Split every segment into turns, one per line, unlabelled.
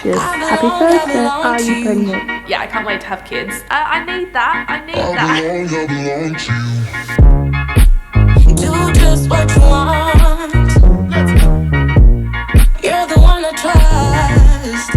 Cheers. Happy Thursday. Are you pregnant?
Yeah, I can't wait to have kids. I need that. I need that.
Do just what you want. You're the one I trust.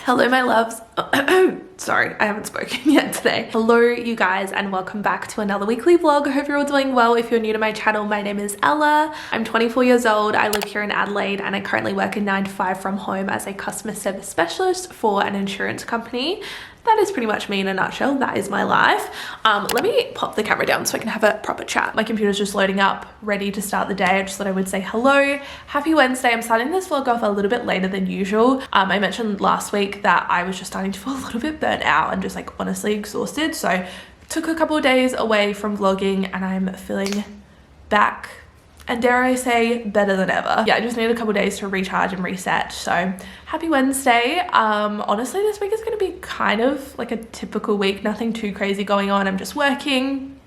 Hello my loves. Sorry, I haven't spoken yet today. Hello you guys and welcome back to another weekly vlog. I hope you're all doing well. If you're new to my channel, my name is Ella. I'm 24 years old. I live here in Adelaide and I currently work a 9 to 5 from home as a customer service specialist for an insurance company. That is pretty much me in a nutshell. That is my life. Let me pop the camera down so I can have a proper chat. My computer's just loading up, ready to start the day. I just thought I would say hello. Happy Wednesday. I'm starting this vlog off a little bit later than usual. I mentioned last week that I was just starting to feel a little bit burnt out and just like honestly exhausted. So took a couple of days away from vlogging and I'm feeling back. And dare I say, better than ever. Yeah, I just need a couple days to recharge and reset. So happy Wednesday. Honestly, this week is gonna be kind of like a typical week. Nothing too crazy going on. I'm just working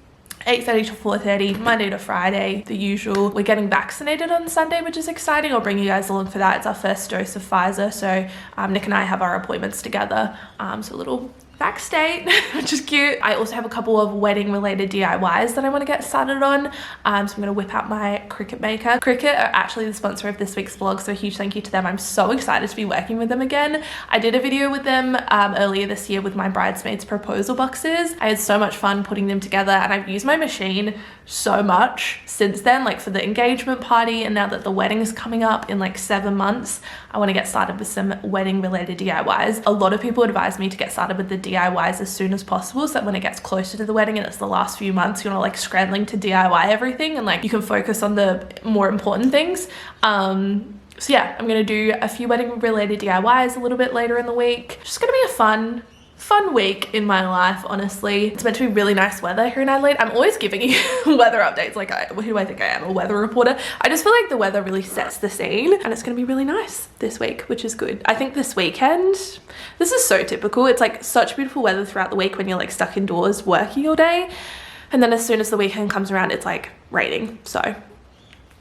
8:30 to 4:30, Monday to Friday, the usual. We're getting vaccinated on Sunday, which is exciting. I'll bring you guys along for that. It's our first dose of Pfizer. So Nick and I have our appointments together. So a little back state, which is cute. I also have a couple of wedding related DIYs that I want to get started on. So I'm going to whip out my Cricut Maker. Cricut are actually the sponsor of this week's vlog, so a huge thank you to them. I'm so excited to be working with them again. I did a video with them earlier this year with my bridesmaids proposal boxes. I had so much fun putting them together and I've used my machine so much since then, like for the engagement party, and now that the wedding is coming up in like 7 months, I want to get started with some wedding related DIYs. A lot of people advise me to get started with the DIYs as soon as possible so that when it gets closer to the wedding and it's the last few months, you're not like scrambling to DIY everything and like you can focus on the more important things. So yeah, I'm gonna do a few wedding related DIYs a little bit later in the week. Just gonna be a fun week in my life, honestly. It's meant to be really nice weather here in Adelaide. I'm always giving you weather updates, like who do I think I am, a weather reporter? I just feel like the weather really sets the scene and it's gonna be really nice this week, which is good. I think this weekend, this is so typical. It's like such beautiful weather throughout the week when you're like stuck indoors working all day. And then as soon as the weekend comes around, it's like raining. So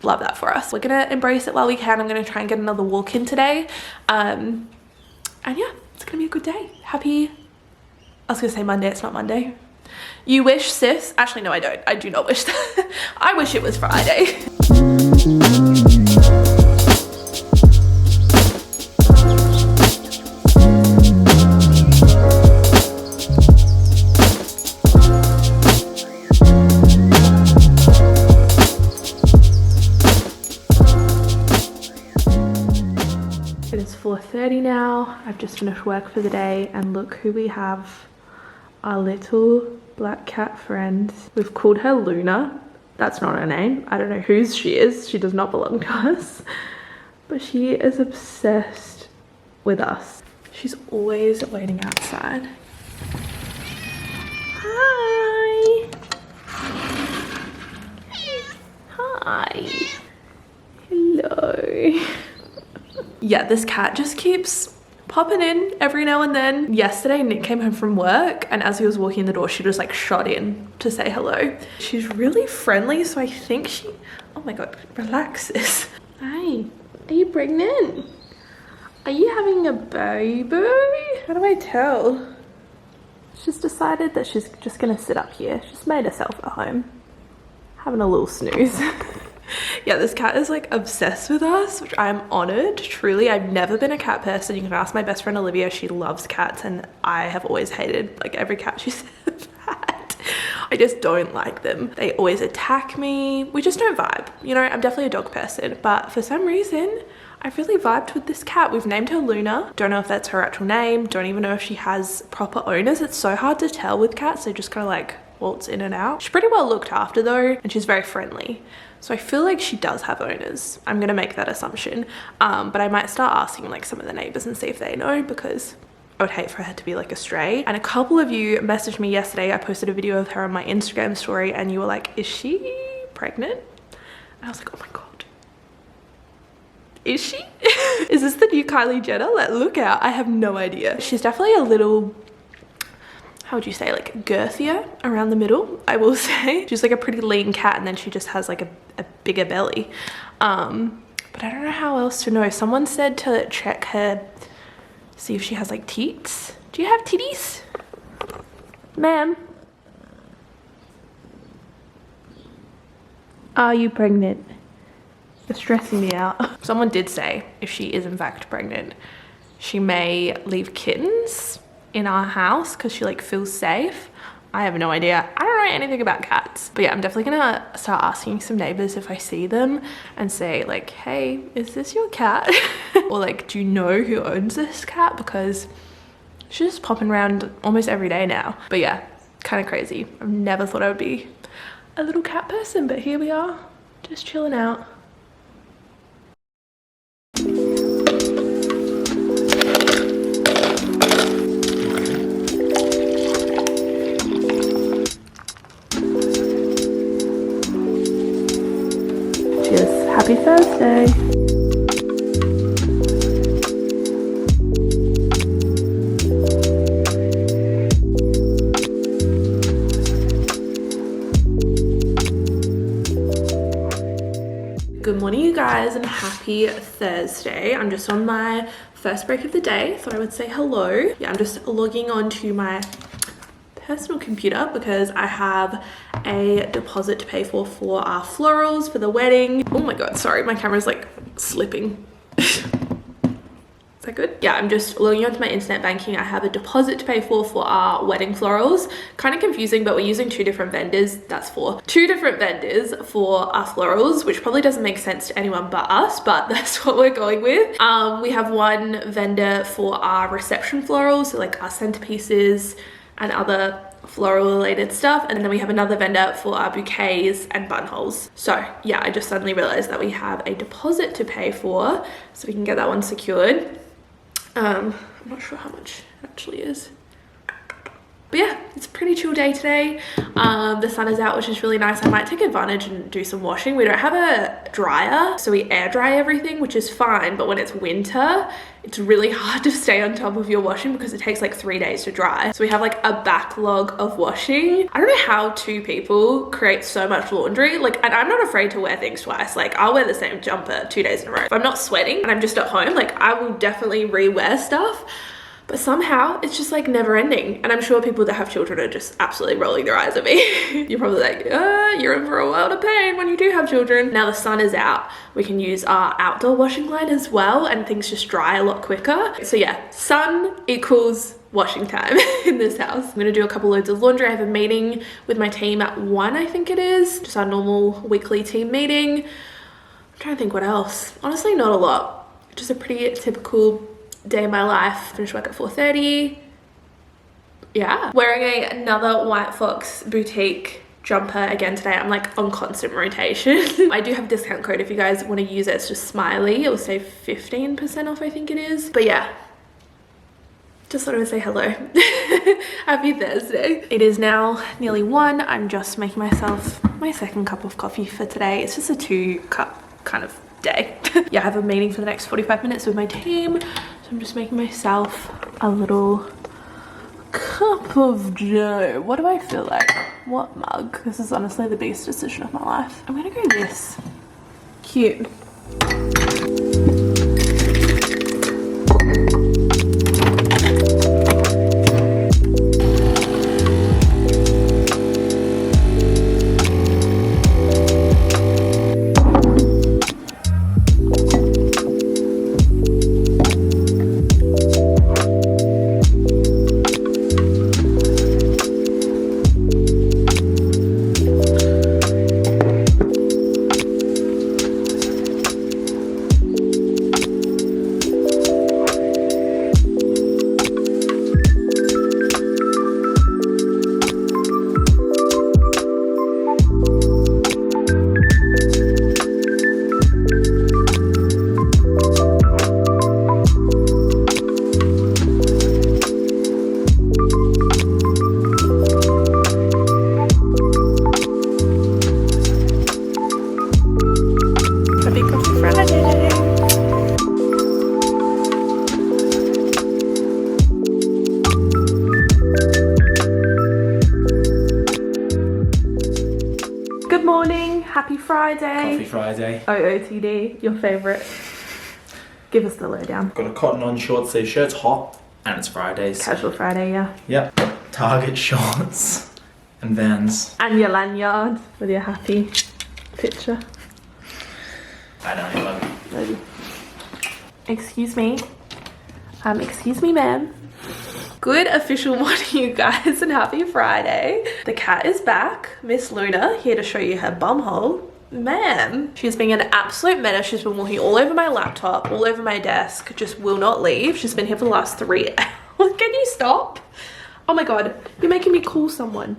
love that for us. We're gonna embrace it while we can. I'm gonna try and get another walk in today. And yeah, it's gonna be a good day. I was gonna say Monday, it's not Monday. You wish, sis? Actually, no, I don't. I do not wish that. I wish it was Friday. It is 4:30 now. I've just finished work for the day and look who we have. Our little black cat friend. We've called her Luna. That's not her name. I don't know whose she is. She does not belong to us. But she is obsessed with us. She's always waiting outside. Hi. Hi. Hello. Yeah, this cat just keeps popping in every now and then. Yesterday, Nick came home from work and as he was walking in the door, she just like shot in to say hello. She's really friendly, so I think she, oh my God, relax sis. Hi, are you pregnant? Are you having a baby? How do I tell? She's decided that she's just gonna sit up here. She's made herself at home, having a little snooze. Yeah, this cat is like obsessed with us, which I'm honored. Truly, I've never been a cat person. You can ask my best friend Olivia. She loves cats, and I have always hated like every cat she's ever had. I just don't like them. They always attack me. We just don't vibe. You know, I'm definitely a dog person, but for some reason I really vibed with this cat. We've named her Luna. Don't know if that's her actual name. Don't even know if she has proper owners. It's so hard to tell with cats. They just kind of like waltz in and out. She's pretty well looked after though, and she's very friendly. So I feel like she does have owners. I'm gonna make that assumption. But I might start asking like some of the neighbors and see if they know, because I would hate for her to be like a stray. And a couple of you messaged me yesterday. I posted a video of her on my Instagram story and you were like, is she pregnant? And I was like, oh my God. Is she? Is this the new Kylie Jenner? Like, look out. I have no idea. She's definitely a little, how would you say, like girthier around the middle, I will say. She's like a pretty lean cat, and then she just has like a bigger belly. But I don't know how else to know. Someone said to check her, see if she has like teats. Do you have titties? Ma'am? Are you pregnant? You're stressing me out. Someone did say if she is in fact pregnant, she may leave kittens in our house because she like feels safe. I have no idea. I don't know anything about cats. But yeah, I'm definitely gonna start asking some neighbors if I see them and say like, hey, is this your cat? Or like, do you know who owns this cat? Because she's just popping around almost every day now. But yeah, kind of crazy. I've never thought I would be a little cat person, but here we are, just chilling out. Happy Thursday. Good morning, you guys, and happy Thursday. I'm just on my first break of the day. Thought I would say hello. Yeah, I'm just logging on to my personal computer because I have a deposit to pay for our florals for the wedding. Oh my god, sorry, my camera's like slipping. Is that good? Yeah, I'm just logging onto my internet banking. I have a deposit to pay for our wedding florals. Kind of confusing, but we're using two different vendors. That's for two different vendors for our florals, which probably doesn't make sense to anyone but us, but that's what we're going with. We have one vendor for our reception florals, so like our centerpieces and other floral related stuff, and then we have another vendor for our bouquets and buttonholes. So yeah, I just suddenly realized that we have a deposit to pay for, so we can get that one secured. I'm not sure how much it actually is, but yeah, it's a pretty chill day today. The sun is out, which is really nice. I might take advantage and do some washing. We don't have a dryer, so we air dry everything, which is fine, but when it's winter, it's really hard to stay on top of your washing because it takes like 3 days to dry. So we have like a backlog of washing. I don't know how two people create so much laundry. Like, and I'm not afraid to wear things twice. Like, I'll wear the same jumper 2 days in a row. If I'm not sweating and I'm just at home, like I will definitely re-wear stuff. But somehow it's just like never ending. And I'm sure people that have children are just absolutely rolling their eyes at me. You're probably like, you're in for a world of pain when you do have children. Now the sun is out, we can use our outdoor washing line as well, and things just dry a lot quicker. So yeah, sun equals washing time in this house. I'm gonna do a couple loads of laundry. I have a meeting with my team at 1, I think it is. Just our normal weekly team meeting. I'm trying to think what else. Honestly, not a lot. Just a pretty typical day of my life. Finish work at 4:30. Yeah, wearing another White Fox boutique jumper again today. I'm like on constant rotation. I do have a discount code if you guys want to use it. It's just Smiley. It will save 15% off, I think it is. But yeah, just thought I would say hello. Happy Thursday. It is now nearly 1. I'm just making myself my second cup of coffee for today. It's just a 2-cup kind of day. Yeah, I have a meeting for the next 45 minutes with my team, so I'm just making myself a little cup of joe. What do I feel like? What mug? This is honestly the biggest decision of my life. I'm gonna go this. Cute. Happy Friday.
Coffee Friday.
OOTD, your favourite. Give us the lowdown.
Got a cotton on short sleeve shirt. It's hot and it's Fridays.
Casual Friday, yeah.
Yep. Target shorts and Vans.
And your lanyard with your happy picture.
I don't even.
Maybe. Excuse me. Excuse me, ma'am. Good official morning, you guys, and happy Friday. The cat is back. Miss Luna, here to show you her bum hole. Ma'am, she's been an absolute menace. She's been walking all over my laptop, all over my desk, just will not leave. She's been here for the last 3 hours. Can you stop? Oh my God, you're making me call someone.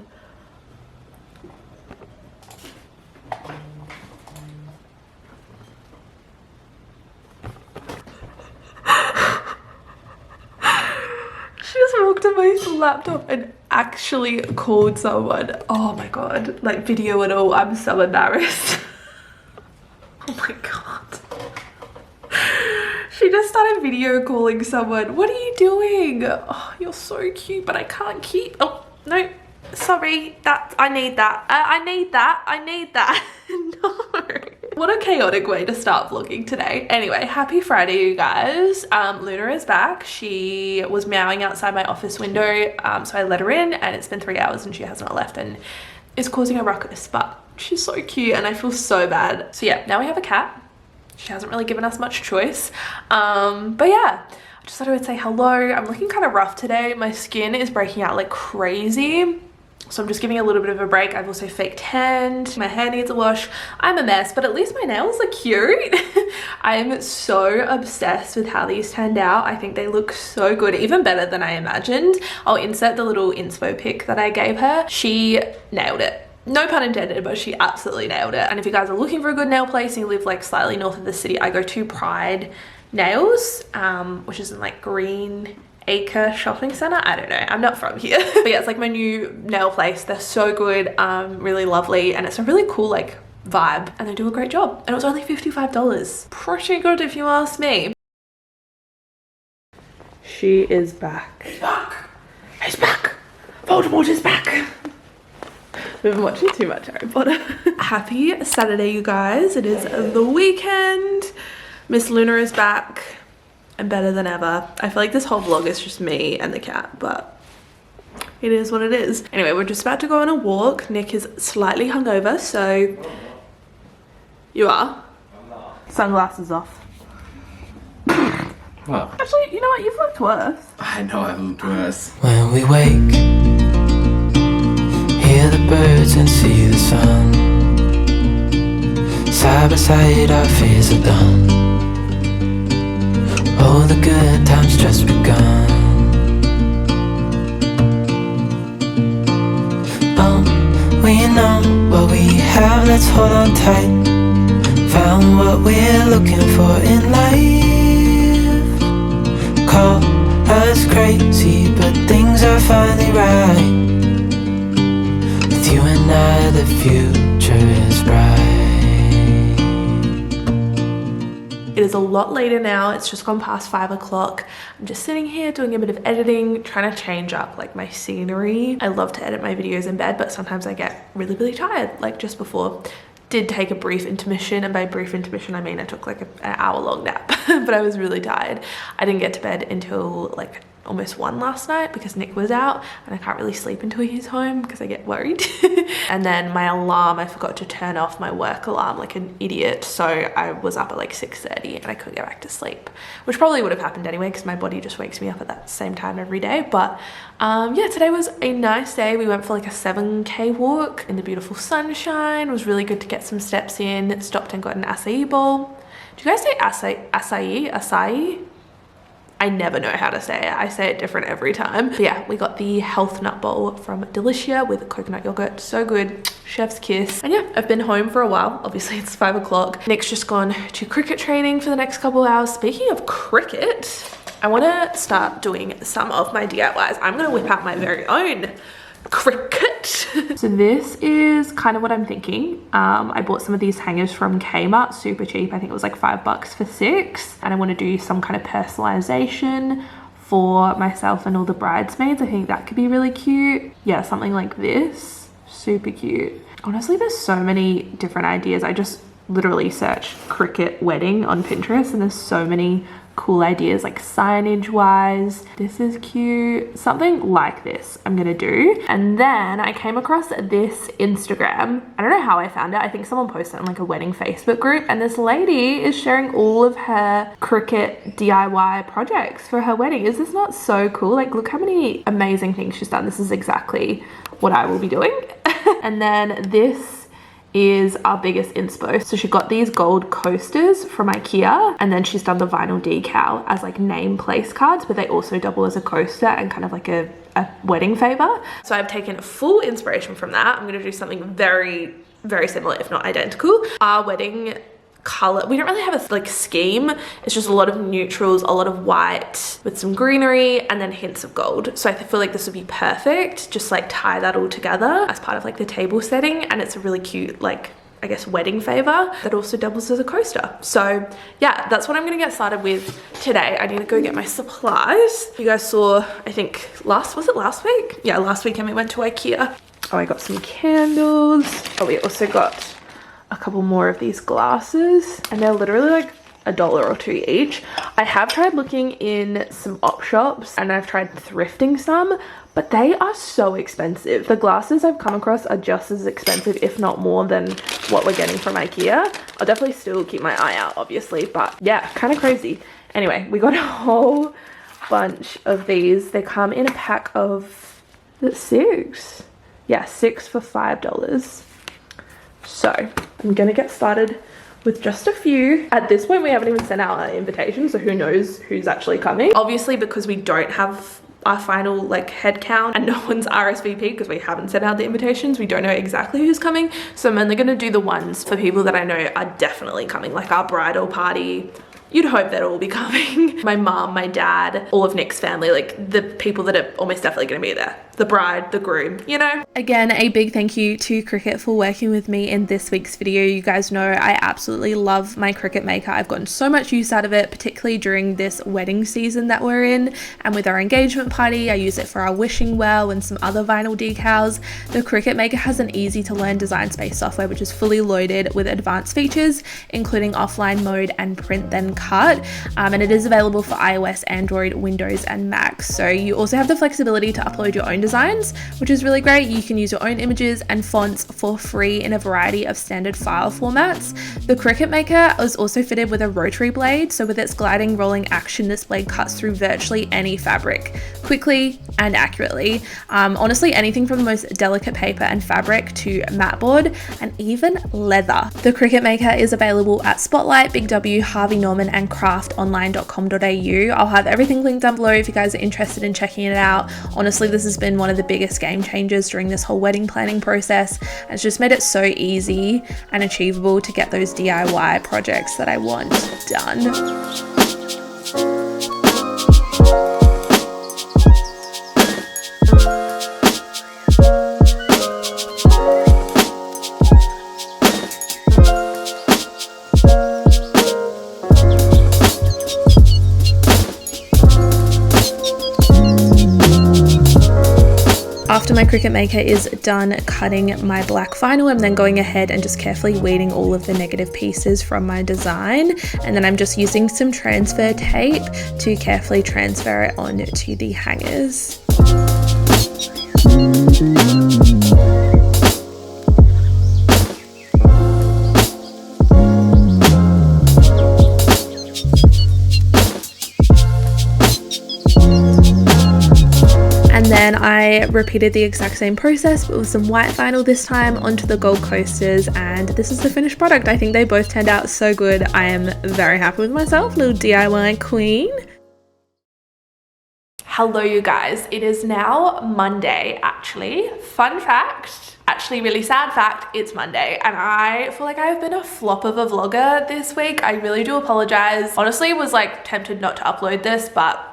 She just walked on my laptop and actually called someone. Oh my God, like video and all. I'm so embarrassed. Oh my God. She just started video calling someone. What are you doing? Oh, you're so cute, but I can't keep. Oh, no. Sorry, I need that. I need that. No. What a chaotic way to start vlogging today. Anyway, happy Friday, you guys. Luna is back. She was meowing outside my office window, so I let her in, and it's been 3 hours and she has not left and is causing a ruckus, but she's so cute and I feel so bad. So yeah, now we have a cat. She hasn't really given us much choice. But yeah, I just thought I would say hello. I'm looking kind of rough today. My skin is breaking out like crazy. So I'm just giving a little bit of a break. I've also fake tanned. My hair needs a wash. I'm a mess, but at least my nails are cute. I'm so obsessed with how these turned out. I think they look so good, even better than I imagined. I'll insert the little inspo pic that I gave her. She nailed it. No pun intended, but she absolutely nailed it. And if you guys are looking for a good nail place and you live like slightly north of the city, I go to Pride Nails, which is in like Green Acre Shopping Center. I don't know, I'm not from here. But yeah, it's like my new nail place. They're so good, really lovely, and it's a really cool like vibe, and they do a great job. And it was only $55. Pretty good if you ask me. She is back. He's back. He's back. Voldemort is back. We've been watching too much Harry Potter. Happy Saturday, you guys. It is the weekend. Miss Luna is back and better than ever. I feel like this whole vlog is just me and the cat, but it is what it is. Anyway, we're just about to go on a walk. Nick is slightly hungover, so you are?
I'm not.
Sunglasses off.
Well,
Actually, you know what? You've looked worse.
I know I've looked worse.
When we wake, hear the birds and see the sun. Side by side our fears are done. Oh, the good times just begun. We know what we have, let's hold on tight. Found what we're looking for in life. Call us crazy, but things are finally right. With you and I, the future is bright.
It is a lot later now. It's just gone past 5 o'clock. I'm just sitting here doing a bit of editing, trying to change up like my scenery. I love to edit my videos in bed, but sometimes I get really tired, like just before. Did take a brief intermission, and by brief intermission I mean I took like an hour-long nap. But I was really tired. I didn't get to bed until like almost 1 last night because Nick was out, and I can't really sleep until he's home because I get worried. And then my alarm, I forgot to turn off my work alarm like an idiot, so I was up at like 6:30 and I couldn't get back to sleep, which probably would have happened anyway because my body just wakes me up at that same time every day. But yeah, today was a nice day. We went for like a 7k walk in the beautiful sunshine. It was really good to get some steps in. Stopped and got an acai bowl. Do you guys say acai? I never know how to say it. I say it different every time. But yeah, we got the health nut bowl from Delicia with coconut yogurt. So good. Chef's kiss. And yeah, I've been home for a while. Obviously it's 5 o'clock. Nick's just gone to cricket training for the next couple of hours. Speaking of cricket, I want to start doing some of my DIYs. I'm going to whip out my very own Cricut. So this is kind of what I'm thinking. I bought some of these hangers from Kmart, super cheap. I think it was like $5 for 6. And I want to do some kind of personalization for myself and all the bridesmaids. I think that could be really cute. Yeah, something like this. Super cute. Honestly, there's so many different ideas. I just literally searched Cricut wedding on Pinterest and there's so many cool ideas, like signage wise. This is cute. Something like this I'm gonna do. And then I came across this Instagram. I don't know how I found it. I think someone posted it on like a wedding Facebook group, and this lady is sharing all of her Cricut DIY projects for her wedding. Is this not so cool? Like, look how many amazing things she's done. This is exactly what I will be doing. And then this is our biggest inspo. So she got these gold coasters from IKEA, and then she's done the vinyl decal as like name place cards, but they also double as a coaster and kind of like a wedding favor. So I've taken full inspiration from that. I'm gonna do something very, very similar, if not identical. Our wedding color, we don't really have a like scheme. It's just a lot of neutrals, a lot of white with some greenery, and then hints of gold. So I feel like this would be perfect, just like tie that all together as part of like the table setting. And it's a really cute, like, I guess, wedding favor that also doubles as a coaster. So yeah, that's what I'm gonna get started with today. I need to go get my supplies. You guys saw, I think was it last week? Yeah, last weekend we went to IKEA. Oh, I got some candles. Oh, we also got a couple more of these glasses, and they're literally like $1 or $2 each. I have tried looking in some op shops and I've tried thrifting some, but they are so expensive. The glasses I've come across are just as expensive, if not more, than what we're getting from IKEA. I'll definitely still keep my eye out, obviously, but yeah, kind of crazy. Anyway, we got a whole bunch of these. They come in a pack of 6. Yeah, 6 for $5. So I'm gonna get started with just a few. At this point, we haven't even sent out our invitation, so who knows who's actually coming. Obviously, because we don't have our final like head count and no one's RSVP because we haven't sent out the invitations, we don't know exactly who's coming. So I'm only gonna do the ones for people that I know are definitely coming, like our bridal party. You'd hope they'd all be coming. My mom, my dad, all of Nick's family, like the people that are almost definitely gonna be there. The bride, the groom, you know? Again, a big thank you to Cricut for working with me in this week's video. You guys know I absolutely love my Cricut Maker. I've gotten so much use out of it, particularly during this wedding season that we're in. And with our engagement party, I use it for our wishing well and some other vinyl decals. The Cricut Maker has an easy to learn design space software, which is fully loaded with advanced features, including offline mode and print then cut. And it is available for iOS, Android, Windows, and Mac. So you also have the flexibility to upload your own designs, which is really great. You can use your own images and fonts for free in a variety of standard file formats. The Cricut Maker is also fitted with a rotary blade, so with its gliding rolling action, this blade cuts through virtually any fabric quickly and accurately. Honestly, anything from the most delicate paper and fabric to matte board and even leather. The Cricut Maker is available at Spotlight, Big W, Harvey Norman, and craftonline.com.au. I'll have everything linked down below if you guys are interested in checking it out. Honestly, this has been one of the biggest game changers during this whole wedding planning process. It's just made it so easy and achievable to get those DIY projects that I want done. After my Cricut Maker is done cutting my black vinyl, I'm then going ahead and just carefully weeding all of the negative pieces from my design, and then I'm just using some transfer tape to carefully transfer it onto the hangers. Then I repeated the exact same process, but with some white vinyl this time onto the gold coasters, and this is the finished product. I think they both turned out so good. I am very happy with myself, little DIY queen. Hello you guys, it is now Monday actually. Fun fact, actually really sad fact, it's Monday and I feel like I've been a flop of a vlogger this week. I really do apologize. Honestly, was like tempted not to upload this, but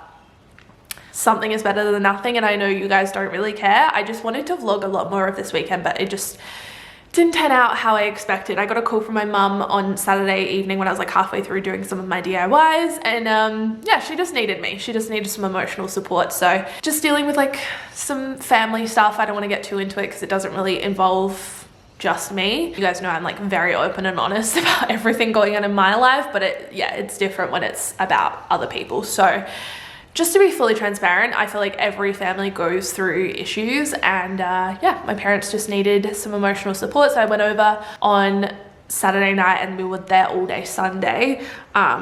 something is better than nothing, and I know you guys don't really care. I just wanted to vlog a lot more of this weekend, but it just didn't turn out how I expected. I got a call from my mum on Saturday evening when I was like halfway through doing some of my DIYs, and yeah, she just needed me. She just needed some emotional support. So just dealing with like some family stuff. I don't want to get too into it because it doesn't really involve just me. You guys know I'm like very open and honest about everything going on in my life, but it's different when it's about other people. So just to be fully transparent, I feel like every family goes through issues, and yeah, my parents just needed some emotional support. So I went over on Saturday night and we were there all day Sunday,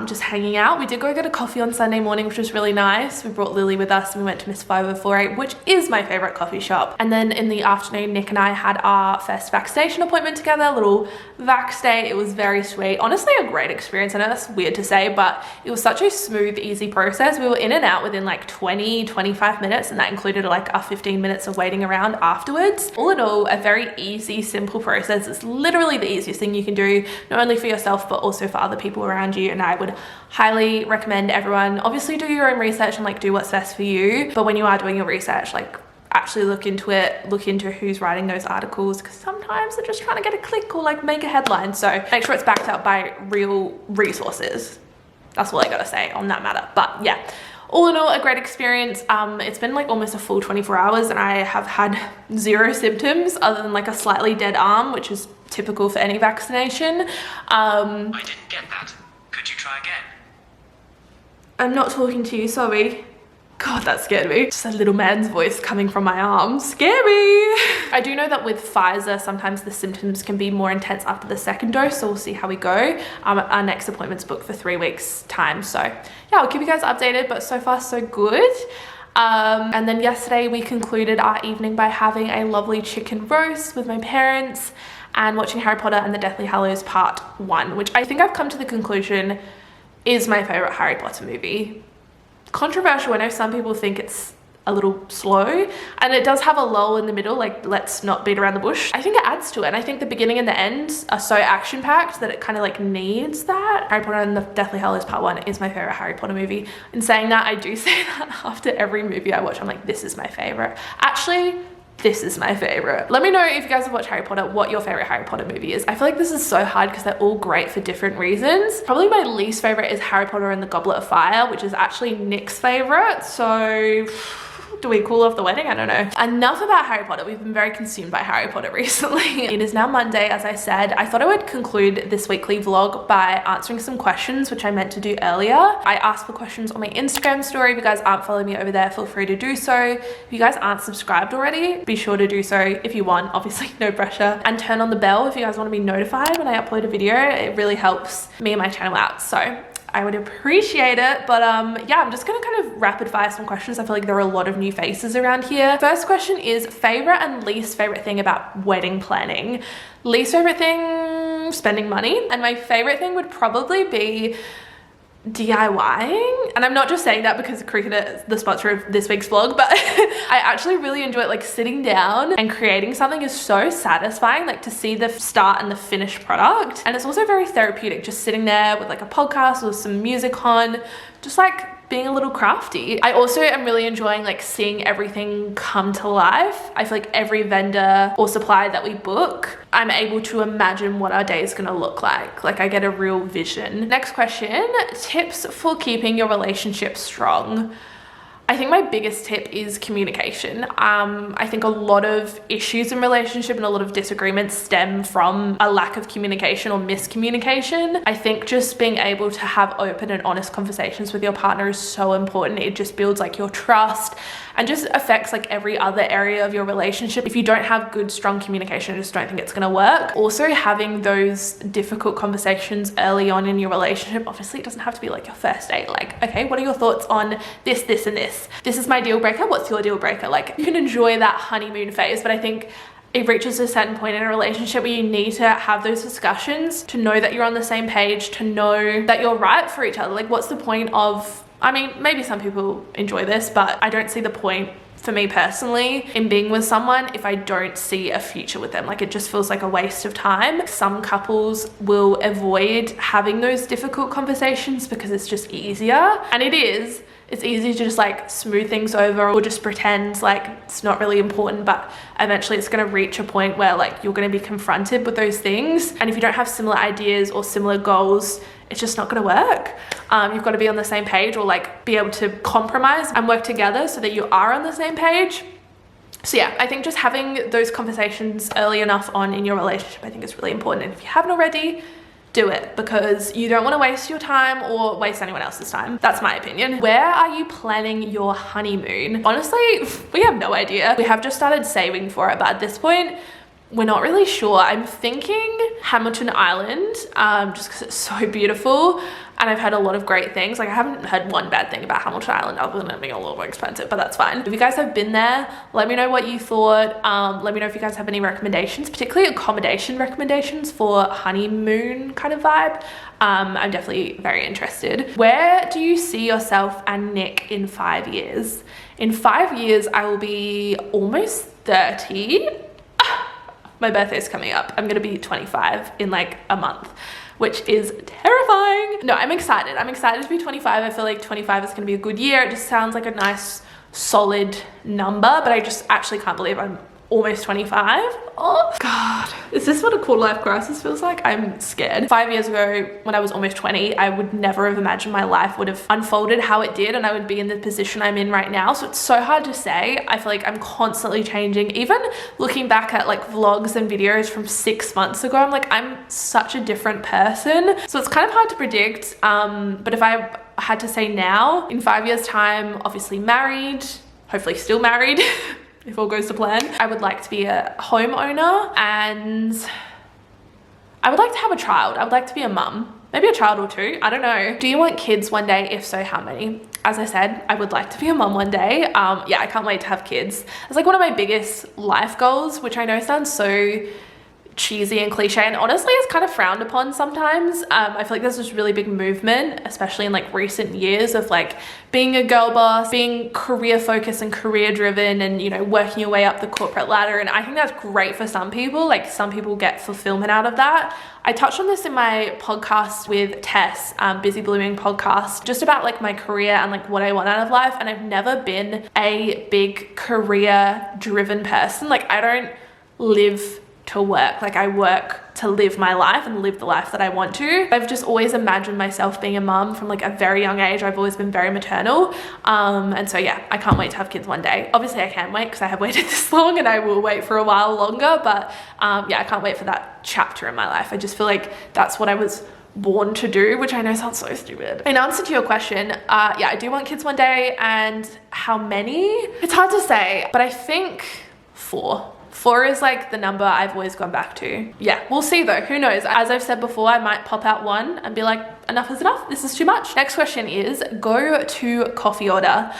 just hanging out. We did go get a coffee on Sunday morning, which was really nice. We brought Lily with us and we went to Miss 5048, which is my favorite coffee shop. And then in the afternoon, Nick and I had our first vaccination appointment together, a little vax day. It was very sweet. Honestly, a great experience. I know that's weird to say, but it was such a smooth, easy process. We were in and out within like 20-25 minutes, and that included like our 15 minutes of waiting around afterwards. All in all, a very easy, simple process. It's literally the easiest thing you can do, not only for yourself, but also for other people around you. And I would highly recommend everyone obviously do your own research and like do what's best for you. But when you are doing your research, like actually look into it, look into who's writing those articles, because sometimes they're just trying to get a click or like make a headline. So make sure it's backed up by real resources. That's all I gotta say on that matter. But yeah, all in all, a great experience. It's been like almost a full 24 hours and I have had 0 symptoms other than like a slightly dead arm, which is typical for any vaccination.
I didn't get that. Could you try again?
I'm not talking to you, sorry. God, that scared me. Just a little man's voice coming from my arm. Scary. I do know that with Pfizer, sometimes the symptoms can be more intense after the second dose, so we'll see how we go. Our next appointment's booked for 3 weeks time. So yeah, I'll keep you guys updated, but so far so good. And then yesterday we concluded our evening by having a lovely chicken roast with my parents and watching Harry Potter and the Deathly Hallows Part 1, which I think I've come to the conclusion is my favorite Harry Potter movie. Controversial, I know some people think it's a little slow, and it does have a lull in the middle, like let's not beat around the bush. I think it adds to it, and I think the beginning and the end are so action-packed that it kind of like needs that. Harry Potter and the Deathly Hallows Part 1 is my favorite Harry Potter movie. In saying that, I do say that after every movie I watch, I'm like, this is my favorite. Actually, this is my favorite. Let me know if you guys have watched Harry Potter, what your favorite Harry Potter movie is. I feel like this is so hard because they're all great for different reasons. Probably my least favorite is Harry Potter and the Goblet of Fire, which is actually Nick's favorite. So do we call off the wedding? I don't know. Enough about Harry Potter. We've been very consumed by Harry Potter recently. It is now Monday, as I said. I thought I would conclude this weekly vlog by answering some questions, which I meant to do earlier. I asked for questions on my Instagram story. If you guys aren't following me over there, feel free to do so. If you guys aren't subscribed already, be sure to do so if you want. Obviously, no pressure. And turn on the bell if you guys want to be notified when I upload a video. It really helps me and my channel out. So I would appreciate it. But yeah, I'm just gonna kind of rapid fire some questions. I feel like there are a lot of new faces around here. First question is favorite and least favorite thing about wedding planning. Least favorite thing, spending money. And my favorite thing would probably be DIYing. And I'm not just saying that because Cricut is the sponsor of this week's vlog, but I actually really enjoy it. Like sitting down and creating something is so satisfying, like to see the start and the finished product. And it's also very therapeutic, just sitting there with like a podcast or some music on, just like being a little crafty. I also am really enjoying like seeing everything come to life. I feel like every vendor or supplier that we book, I'm able to imagine what our day is gonna look like. Like I get a real vision. Next question, tips for keeping your relationship strong. I think my biggest tip is communication. I think a lot of issues in relationship and a lot of disagreements stem from a lack of communication or miscommunication. I think just being able to have open and honest conversations with your partner is so important. It just builds like your trust and just affects like every other area of your relationship. If you don't have good, strong communication, I just don't think it's gonna work. Also, having those difficult conversations early on in your relationship, obviously it doesn't have to be like your first date. Like, okay, what are your thoughts on this, this, and this? This is my deal breaker. What's your deal breaker? Like, you can enjoy that honeymoon phase, but I think it reaches a certain point in a relationship where you need to have those discussions to know that you're on the same page, to know that you're right for each other. Like, what's the point of, I mean, maybe some people enjoy this, but I don't see the point for me personally in being with someone if I don't see a future with them. Like, it just feels like a waste of time. Some couples will avoid having those difficult conversations because it's just easier, and it is. it's easy to just like smooth things over or just pretend like it's not really important, but eventually it's going to reach a point where like you're going to be confronted with those things. And if you don't have similar ideas or similar goals, it's just not going to work. You've got to be on the same page, or like be able to compromise and work together so that you are on the same page. So yeah, I think just having those conversations early enough on in your relationship, I think is really important. And if you haven't already, do it, because you don't want to waste your time or waste anyone else's time. That's my opinion. Where are you planning your honeymoon? Honestly, we have no idea. We have just started saving for it, but at this point, we're not really sure. I'm thinking Hamilton Island, just because it's so beautiful. And I've heard a lot of great things. Like I haven't heard one bad thing about Hamilton Island other than it being a little more expensive, but that's fine. If you guys have been there, let me know what you thought. Let me know if you guys have any recommendations, particularly accommodation recommendations for honeymoon kind of vibe. I'm definitely very interested. Where do you see yourself and Nick in 5 years? In 5 years, I will be almost 30. My birthday's coming up. I'm gonna be 25 in like a month, which is terrifying. No, I'm excited. I'm excited to be 25. I feel like 25 is gonna be a good year. It just sounds like a nice, solid number, but I just actually can't believe I'm almost 25. Oh God, is this what a quarter life crisis feels like? I'm scared. 5 years ago, when I was almost 20, I would never have imagined my life would have unfolded how it did, and I would be in the position I'm in right now. So it's so hard to say. I feel like I'm constantly changing. Even looking back at like vlogs and videos from 6 months ago, I'm like, I'm such a different person. So it's kind of hard to predict. But if I had to say now, in 5 years time, obviously married, hopefully still married, if all goes to plan. I would like to be a homeowner, and I would like to have a child. I would like to be a mum, maybe a child or two, I don't know. Do you want kids one day? If so, how many? As I said, I would like to be a mum one day. Yeah, I can't wait to have kids. It's like one of my biggest life goals, which I know sounds so cheesy and cliche, and honestly it's kind of frowned upon sometimes. I feel like there's this really big movement, especially in like recent years, of like being a girl boss, being career focused and career driven, and you know, working your way up the corporate ladder. And I think that's great for some people. Like some people get fulfillment out of that. I touched on this in my podcast with Tess, Busy Blooming podcast, just about like my career and like what I want out of life. And I've never been a big career driven person. Like I don't live to work. Like I work to live my life and live the life that I want to. I've just always imagined myself being a mum from like a very young age. I've always been very maternal. And so yeah, I can't wait to have kids one day. Obviously I can wait because I have waited this long, and I will wait for a while longer, but yeah, I can't wait for that chapter in my life. I just feel like that's what I was born to do, which I know sounds so stupid. In answer to your question, yeah, I do want kids one day. And how many? It's hard to say, but I think 4. 4 is like the number I've always gone back to. Yeah, we'll see though, who knows? As I've said before, I might pop out one and be like, enough is enough, this is too much. Next question is, go to coffee order.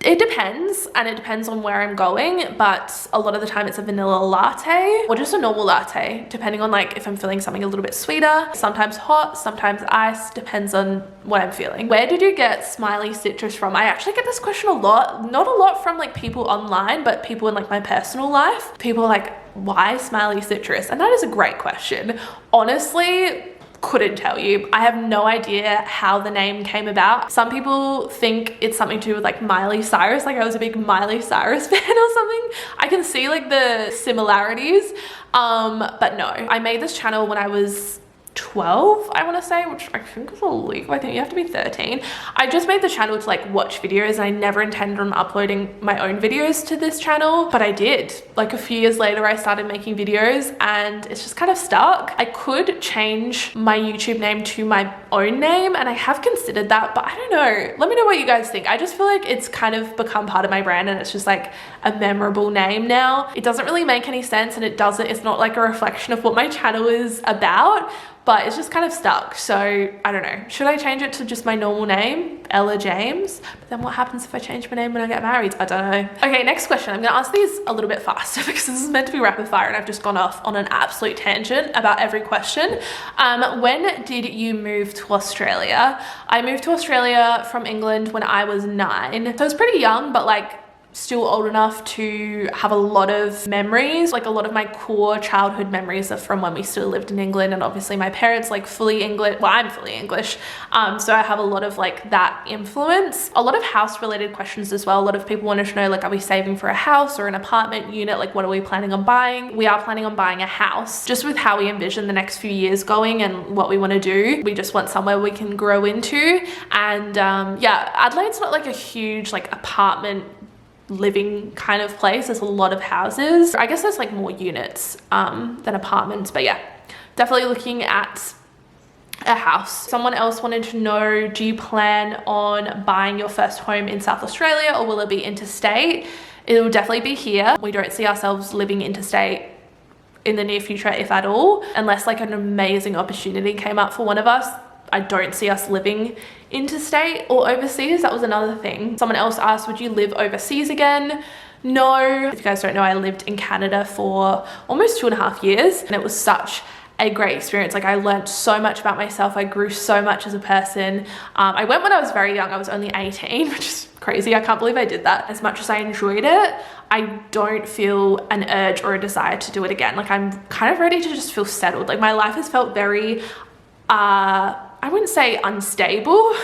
It depends, and it depends on where I'm going, but a lot of the time it's a vanilla latte or just a normal latte, depending on like if I'm feeling something a little bit sweeter, sometimes hot, sometimes iced, depends on what I'm feeling. Where did you get smileycitrus from? I actually get this question a lot, not a lot from like people online, but people in like my personal life. People are like, why smileycitrus? And that is a great question. Honestly, couldn't tell you. I have no idea how the name came about. Some people think it's something to do with like Miley Cyrus, like I was a big Miley Cyrus fan or something. I can see like the similarities, but no. I made this channel when I was 12, I want to say, which I think is illegal. I think you have to be 13. I just made the channel to like watch videos, and I never intended on uploading my own videos to this channel, but I did. Like a few years later, I started making videos, and it's just kind of stuck. I could change my YouTube name to my own name, and I have considered that, but I don't know. Let me know what you guys think. I just feel like it's kind of become part of my brand, and it's just like a memorable name now. It doesn't really make any sense, and it's not like a reflection of what my channel is about, but it's just kind of stuck. So I don't know, should I change it to just my normal name, Ella James? But then what happens if I change my name when I get married? I don't know. Okay, next question. I'm gonna answer these a little bit faster because this is meant to be rapid fire, and I've just gone off on an absolute tangent about every question. When did you move to Australia? I moved to Australia from England when I was 9. So I was pretty young, but like still old enough to have a lot of memories. Like a lot of my core childhood memories are from when we still lived in England, and obviously my parents like fully English, well, I'm fully English, so I have a lot of like that influence. A lot of house related questions as well. A lot of people wanted to know, like, are we saving for a house or an apartment unit? Like, what are we planning on buying? We are planning on buying a house. Just with how we envision the next few years going and what we want to do, we just want somewhere we can grow into. And yeah, Adelaide's not like a huge like apartment living kind of place. There's a lot of houses. I guess there's like more units than apartments, but yeah, definitely looking at a house. Someone else wanted to know, do you plan on buying your first home in South Australia or will it be interstate? It will definitely be here. We don't see ourselves living interstate in the near future, if at all, unless like an amazing opportunity came up for one of us. I don't see us living interstate or overseas. That was another thing. Someone else asked, would you live overseas again? No. If you guys don't know, I lived in Canada for almost 2.5 years and it was such a great experience. Like I learned so much about myself. I grew so much as a person. I went when I was very young. I was only 18, which is crazy. I can't believe I did that. As much as I enjoyed it, I don't feel an urge or a desire to do it again. Like I'm kind of ready to just feel settled. Like my life has felt very, I wouldn't say unstable,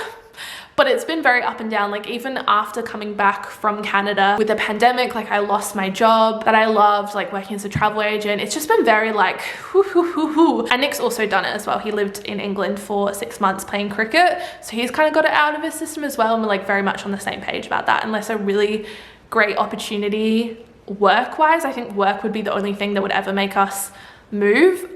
but it's been very up and down. Like even after coming back from Canada with the pandemic, like I lost my job that I loved, like working as a travel agent. It's just been very like, and Nick's also done it as well. He lived in England for 6 months playing cricket. So he's kind of got it out of his system as well. And we're like very much on the same page about that. Unless a really great opportunity work-wise, I think work would be the only thing that would ever make us move.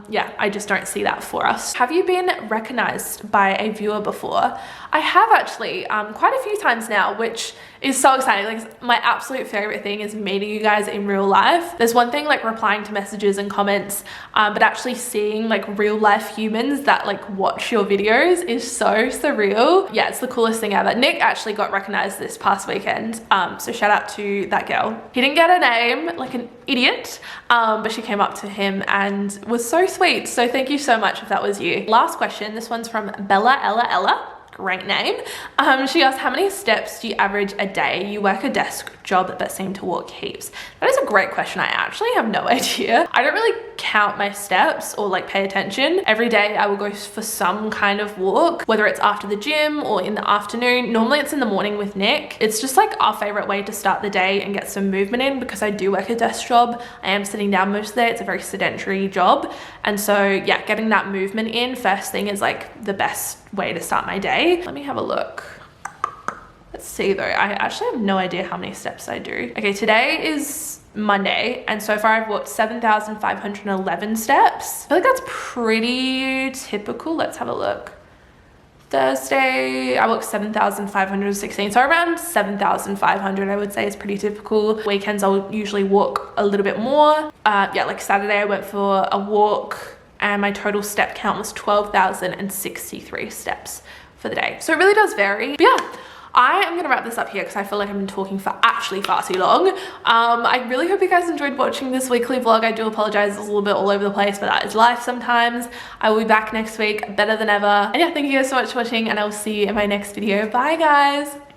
Yeah, I just don't see that for us. Have you been recognized by a viewer before? I have actually, quite a few times now, which is so exciting. Like my absolute favorite thing is meeting you guys in real life. There's one thing like replying to messages and comments, but actually seeing like real life humans that like watch your videos is so surreal. Yeah, it's the coolest thing ever. Nick actually got recognized this past weekend, so shout out to that girl. He didn't get a name like an idiot, but she came up to him and was so sweet. So thank you so much if that was you. Last question, this one's from Bella Ella. Great name. She asked, how many steps do you average a day? You work a desk job but seem to walk heaps. That is a great question. I actually have no idea. I don't really count my steps or like pay attention. Every day I will go for some kind of walk, whether it's after the gym or in the afternoon. Normally it's in the morning with Nick. It's just like our favorite way to start the day and get some movement in, because I do work a desk job. I am sitting down most of the day. It's a very sedentary job. And so yeah, getting that movement in first thing is like the best way to start my day. Let me have a look. Let's see though. I actually have no idea how many steps I do. Okay, today is Monday and so far I've walked 7,511 steps. I feel like that's pretty typical. Let's have a look. Thursday, I walked 7,516. So around 7,500 I would say is pretty typical. Weekends I'll usually walk a little bit more. Yeah, like Saturday I went for a walk and my total step count was 12,063 steps for the day. So it really does vary. But yeah, I am gonna wrap this up here because I feel like I've been talking for actually far too long. I really hope you guys enjoyed watching this weekly vlog. I do apologize, it's a little bit all over the place, but that is life sometimes. I will be back next week better than ever. And yeah, thank you guys so much for watching and I will see you in my next video. Bye guys.